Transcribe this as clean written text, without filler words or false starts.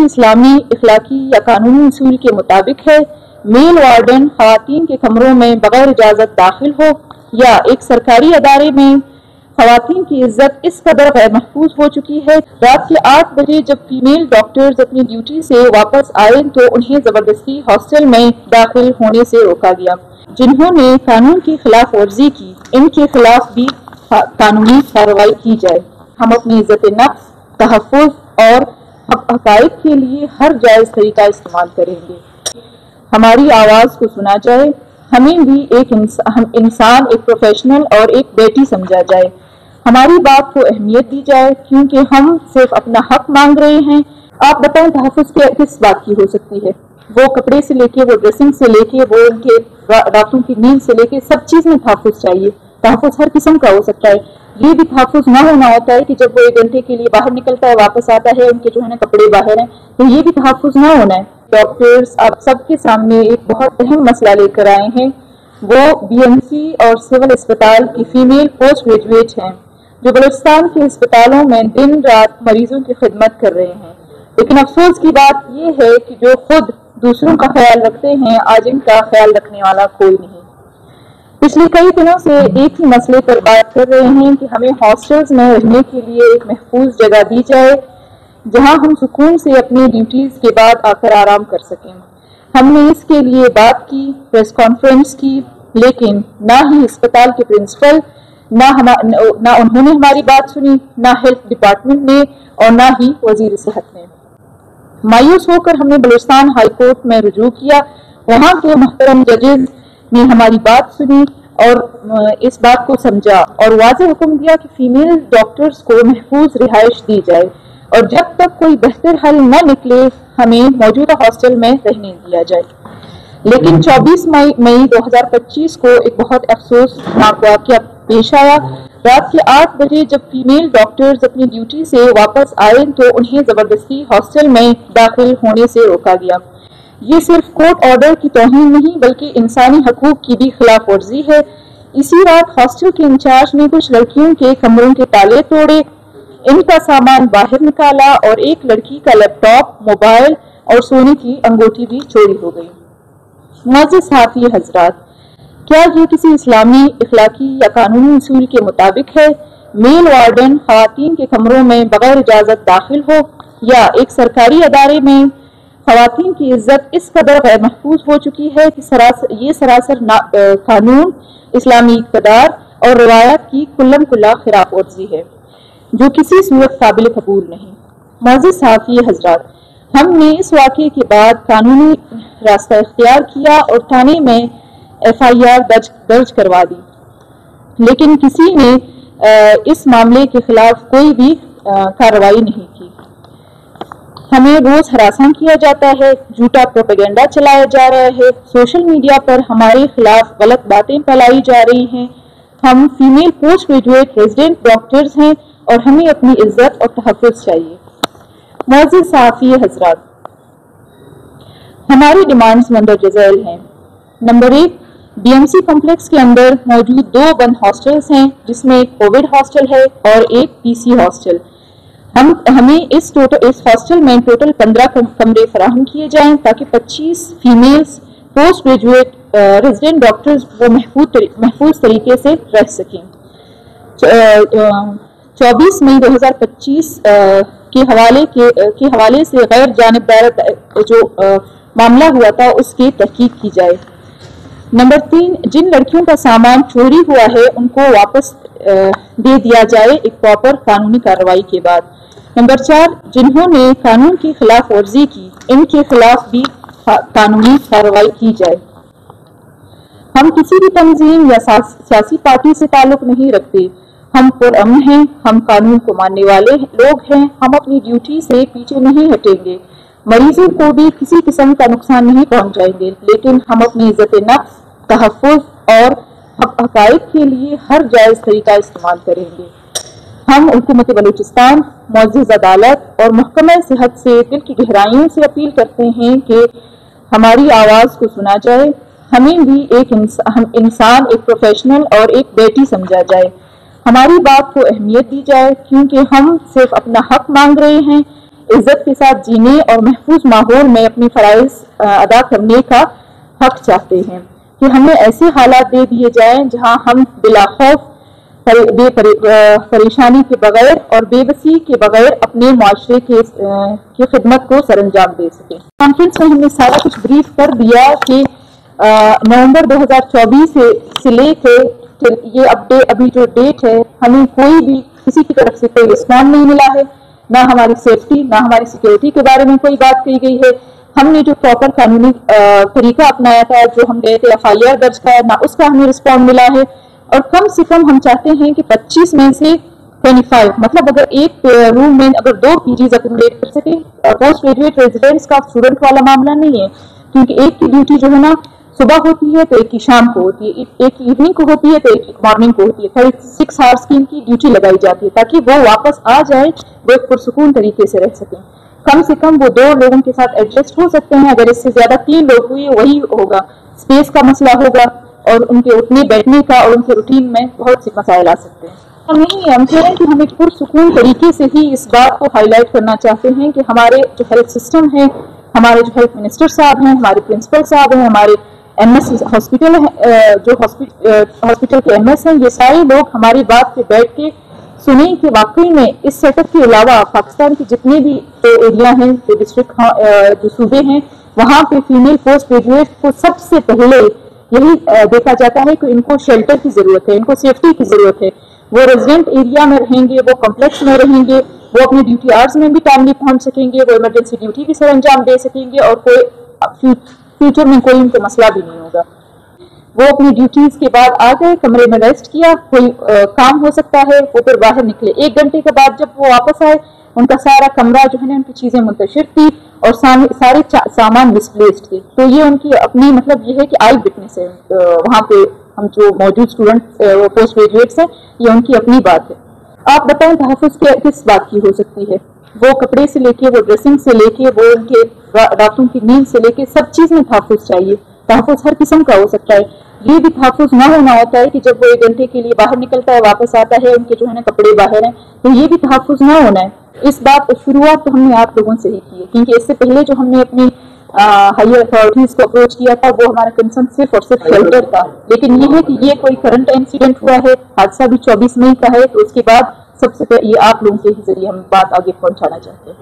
किसी इस्लामी इखलाकी या कानूनी उसूल के मुताबिक है, मेल वार्डन खवातीन के कमरों में बगैर इजाज़त दाखिल हो या एक सरकारी अदारे में खवातीन की इज्जत इस कदर गैर महफूज हो चुकी है। रात के 8 बजे जब फीमेल डॉक्टर्स अपनी ड्यूटी से वापस आए तो उन्हें जबरदस्ती हॉस्टल में दाखिल होने से रोका गया। जिन्होंने कानून की खिलाफ वर्जी की, इनके खिलाफ भी कानूनी कार्रवाई की जाए। हम अपनी इज्जत नफ्स, तहफ़्फ़ुज़ और हक़ाइक़ के लिए हर जायज़ तरीका इस्तेमाल करेंगे। हमारी आवाज़ को सुना जाए, हमें भी एक इंसान, एक प्रोफेशनल और एक बेटी समझा जाए। हमारी बात को अहमियत दी जाए क्योंकि हम सिर्फ अपना हक मांग रहे हैं। आप बताएं तहफ़्फ़ुज़ किस बात की हो सकती है? वो कपड़े से लेके, वो ड्रेसिंग से लेके, वो उनके रातों की नींद से लेके सब चीज़ में तहफ़्फ़ुज़ चाहिए। तहफ़्फ़ुज़ हर किस्म का हो सकता है। ये भी तहफ़्फ़ुज़ ना होना होता है कि जब वो 1 घंटे के लिए बाहर निकलता है, वापस आता है, उनके जो है ना कपड़े बाहर हैं, तो ये भी तहफ़्फ़ुज़ ना होना है। डॉक्टर्स आप सबके सामने एक बहुत अहम मसला लेकर आए हैं। वो बीएमसी और सिविल अस्पताल की फीमेल पोस्ट ग्रेजुएट हैं जो बलूचिस्तान के अस्पतालों में दिन रात मरीजों की खिदमत कर रहे हैं। लेकिन अफसोस की बात यह है कि जो खुद दूसरों का ख्याल रखते हैं, आज इनका ख्याल रखने वाला कोई नहीं। पिछले कई दिनों से एक ही मसले पर बात कर रहे हैं कि हमें हॉस्टल्स में रहने के लिए एक महफूज जगह दी जाए जहां हम सुकून से अपनी ड्यूटीज के बाद आकर आराम कर सकें। हमने इसके लिए बात की, प्रेस कॉन्फ्रेंस की, लेकिन ना ही अस्पताल के प्रिंसिपल, ना उन्होंने हमारी बात सुनी, ना हेल्थ डिपार्टमेंट ने और ना ही वजीर सेहत ने। मायूस होकर हमने बलूचिस्तान हाई कोर्ट में रुजू किया। वहां के मुहतरम जजेस ने हमारी बात सुनी और इस बात को समझा और वाज़ेह हुक्म दिया कि फीमेल डॉक्टर्स को महफूज रिहाइश दी जाए और जब तक कोई बेहतर हल न निकले हमें मौजूदा हॉस्टल में रहने दिया जाए। लेकिन 24 मई 2025 को एक बहुत अफसोसनाक वाक़या पेश आया। रात के 8 बजे जब फीमेल डॉक्टर्स अपनी ड्यूटी से वापस आए तो उन्हें जबरदस्ती हॉस्टल में दाखिल होने से रोका गया। ये सिर्फ कोर्ट ऑर्डर की तौहीन नहीं बल्कि इंसानी हकूक की भी खिलाफ वर्जी है। इसी रात हॉस्टल के इंचार्ज ने कुछ लड़कियों के कमरों के ताले तोड़े, इनका सामान बाहर निकाला और एक लड़की का लैपटॉप, मोबाइल और सोने की अंगूठी भी चोरी हो गई। मुअज़्ज़िज़ साथी हजरात, क्या ये किसी इस्लामी इखलाकी या कानूनी उसूल के मुताबिक है? मेल वार्डन खवातीन के कमरों में बगैर इजाज़त दाखिल हो या एक सरकारी अदारे में खवातीन की इज्जत इस कदर गैर महफूज हो चुकी है कि ये सरासर कानून, इस्लामी इक़्तिदार और रवायत की कुल्लम कुल्ला खिलाफ वर्जी है जो किसी सूरत काबिल कबूल नहीं। मुअज़्ज़िज़ साथी हजरात, हमने इस वाक़े के बाद कानूनी रास्ता इख्तियार किया और थाने में FIR दर्ज करवा दी, लेकिन किसी ने इस मामले के खिलाफ कोई भी कार्रवाई नहीं की। हमें रोज हरासा किया जाता है, झूठा प्रोपेगेंडा चलाया जा रहा है, सोशल मीडिया पर हमारे खिलाफ गलत बातें फैलाई जा रही हैं। हम female post graduate resident doctors हैं और हमें अपनी इज्जत और तहफ़्फ़ुज़ चाहिए। मुअज़्ज़िज़ साफ़ी हज़रात, हमारी डिमांड्स मंदरजा झैल हैं। नंबर 1, BMC कॉम्प्लेक्स के अंदर मौजूद 2 बंद हॉस्टल्स हैं जिसमें एक कोविड हॉस्टल है और एक PC हॉस्टल। हमें इस हॉस्टल में टोटल 15 कमरे फराहम किए जाएं ताकि 25 females post graduate resident doctors वो महफूज तरीके से रह सकें। 24 मई 2025 के हवाले से गैर जानिबदार जो मामला हुआ था उसकी तहकीक की जाए। नंबर 3, जिन लड़कियों का सामान चोरी हुआ है उनको वापस दे दिया जाए एक प्रॉपर कानूनी कार्रवाई के बाद। नंबर 4, जिन्होंने कानून की खिलाफ वर्जी की, इनके खिलाफ भी कानूनी कार्रवाई की जाए। हम किसी भी तंजीम या सियासी पार्टी से ताल्लुक नहीं रखते। हम पुरअमन हैं, हम कानून को मानने वाले लोग हैं। हम अपनी ड्यूटी से पीछे नहीं हटेंगे, मरीजों को भी किसी किस्म का नुकसान नहीं पहुंचाएंगे, लेकिन हम अपनी इज्जत नफ्स, तहफ़्फ़ुज़ और हक़ाइक़ के लिए हर जायज़ तरीका इस्तेमाल करेंगे। हम हुकूमत बलूचिस्तान, मुअज़्ज़िज़ अदालत और महकमा सेहत से दिल की गहराइयों से अपील करते हैं कि हमारी आवाज़ को सुना जाए, हमें भी एक इंसान, एक प्रोफेशनल और एक बेटी समझा जाए। हमारी बात को अहमियत दी जाए क्योंकि हम सिर्फ अपना हक मांग रहे हैं। इज्जत के साथ जीने और महफूज माहौल में अपनी फराइज अदा करने का हक चाहते हैं कि हमें ऐसे हालात दे दिए जाएं जहां हम बिला खौफ परेशानी के बगैर और बेबसी के बगैर अपने मुआशरे की खिदमत को सरअंजाम दे सकें। कॉन्फ्रेंस में हमने सारा कुछ ब्रीफ कर दिया कि नवंबर 2024 से लेके ये अपडेट अभी जो डेट है, हमें कोई भी किसी की तरफ से कोई रिस्पॉन्ड नहीं मिला है, ना हमारी सेफ्टी ना हमारी सिक्योरिटी के बारे में कोई बात कही गई है। हमने जो प्रॉपर कानूनी तरीका अपनाया था, जो हम गए थे FIR दर्ज कराया, ना उसका हमें रिस्पॉन्ड मिला है। और कम से कम हम चाहते हैं कि 25 में से 25, मतलब अगर एक रूम में अगर 2 PGs अकोमोडेट कर सके। पोस्ट ग्रेजुएट रेजिडेंट्स का स्टूडेंट वाला मामला नहीं है, क्योंकि एक की ड्यूटी जो है ना सुबह होती है तो एक की शाम को होती है, एक की इवनिंग को होती है तो एक की मॉर्निंग को होती है। 36 आवर्स की इनकी ड्यूटी लगाई जाती है ताकि वो वापस आ जाए, वो एक पुरसुकून तरीके से रह सकें। कम से कम वो 2 लोगों के साथ एडजस्ट हो सकते हैं, अगर इससे ज्यादा 3 लोग हुए वही होगा, स्पेस का मसला होगा और उनके उठने बैठने का और उनके रूटीन में बहुत से मसाइल आ सकते हैं। हम कह रहे हैं कि हम एक पुरसुकून तरीके से ही इस बात को हाईलाइट करना चाहते हैं कि हमारे जो हेल्थ सिस्टम है, हमारे जो हेल्थ मिनिस्टर साहब हैं, हमारे प्रिंसिपल साहब हैं, हमारे MS हॉस्पिटल जो हॉस्पिटल के MS हैं, ये सारे लोग हमारी बात पे बैठ के सुने कि वाकई में इस सेटअप के अलावा पाकिस्तान के जितने भी एरिया हैं, जो डिस्ट्रिक्ट जो सूबे हैं, वहाँ पे फीमेल पोस्ट ग्रेजुएट को सबसे पहले यही देखा जाता है कि इनको शेल्टर की जरूरत है, इनको सेफ्टी की जरूरत है। वो रेजिडेंट एरिया में रहेंगे, वो कॉम्प्लेक्स में रहेंगे, वो अपनी ड्यूटी आवर्स में भी टाइमली पहुंच सकेंगे, वो इमरजेंसी ड्यूटी भी सरअंजाम दे सकेंगे और कोई फ्यूचर में कोई उनको मसला भी नहीं होगा। वो अपनी ड्यूटीज के बाद आ गए, कमरे में रेस्ट किया, कोई काम हो सकता है, वो फिर बाहर निकले। 1 घंटे के बाद जब वो वापस आए, उनका सारा कमरा जो है ना, उनकी चीजें मुंतशिर थी और सारे सामान मिसप्लेस्ड थे। तो ये उनकी अपनी मतलब ये है कि आई विटनेस है, वहाँ पे हम जो मौजूद स्टूडेंट पोस्ट ग्रेजुएट्स हैं, ये उनकी अपनी बात है। आप बताएं तहफ़्फ़ुज़ किस बात की हो सकती है? वो कपड़े से लेके, वो ड्रेसिंग से लेके, वो उनके रातों की नींद से लेके सब चीज में तहफ़्फ़ुज़ चाहिए। तहफ़्फ़ुज़ हर किस्म का हो सकता है। ये भी तहफ़्फ़ुज़ ना होना होता है कि जब वो 1 घंटे के लिए बाहर निकलता है, वापस आता है, उनके जो है ना कपड़े बाहर हैं, तो ये भी तहफ़्फ़ुज़ ना होना है। इस बात शुरुआत तो हमने आप लोगों से ही की है, क्योंकि इससे पहले जो हमने अपनी हायर अथॉरिटीज को अप्रोच किया था, वो हमारा कंसर्न सिर्फ और सिर्फ शेल्टर था। लेकिन ये है कि ये कोई करंट इंसिडेंट हुआ है, हादसा भी 24 मई का है, तो उसके बाद सबसे पहले ये आप लोगों के ही जरिए हम बात आगे पहुंचाना चाहते हैं।